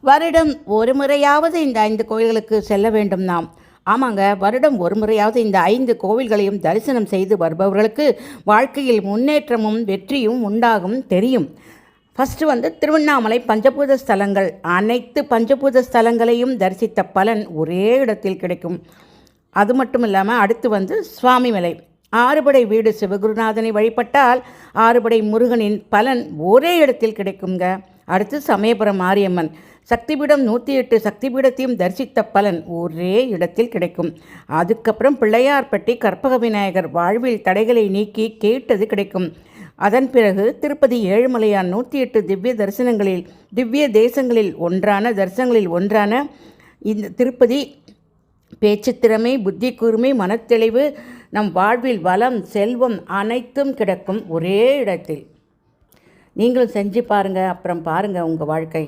வருடம் ஒரு முறையாவது இந்த 5 கோயில்களுக்கு செல்ல வேண்டும் நாம். ஆமாங்க, வருடம் ஒரு முறையாவது இந்த 5 கோவில்களையும் தரிசனம் செய்து வருபவர்களுக்கு வாழ்க்கையில் முன்னேற்றமும் வெற்றியும் உண்டாகும் தெரியும். ஃபஸ்ட்டு திருவண்ணாமலை பஞ்சபூத ஸ்தலங்கள். அனைத்து பஞ்சபூத ஸ்தலங்களையும் தரிசித்த பலன் ஒரே இடத்தில் கிடைக்கும். அது மட்டும் இல்லாமல் அடுத்து சுவாமிமலை. ஆறுபடை வீடு சிவகுருநாதனை வழிபட்டால் ஆறுபடை முருகனின் பலன் ஒரே இடத்தில் கிடைக்குங்க. அடுத்து சமயபுரம் மாரியம்மன் சக்திபீடம் 108 சக்திபீடத்தையும் தரிசித்த பலன் ஒரே இடத்தில் கிடைக்கும். அதுக்கப்புறம் பிள்ளையார்பட்டி கற்பக விநாயகர் வாழ்வில் தடைகளை நீக்கி கேட்டது கிடைக்கும். அதன் பிறகு திருப்பதி ஏழுமலையான் 108 திவ்ய தேசங்களில் ஒன்றான இந்த திருப்பதி பேச்சு திறமை, புத்தி கூர்மை, மனத்தெளிவு, நம் வாழ்வில் வளம், செல்வம் அனைத்தும் கிடைக்கும் ஒரே இடத்தில். நீங்களும் செஞ்சு பாருங்கள். அப்புறம் பாருங்கள் உங்கள் வாழ்க்கை.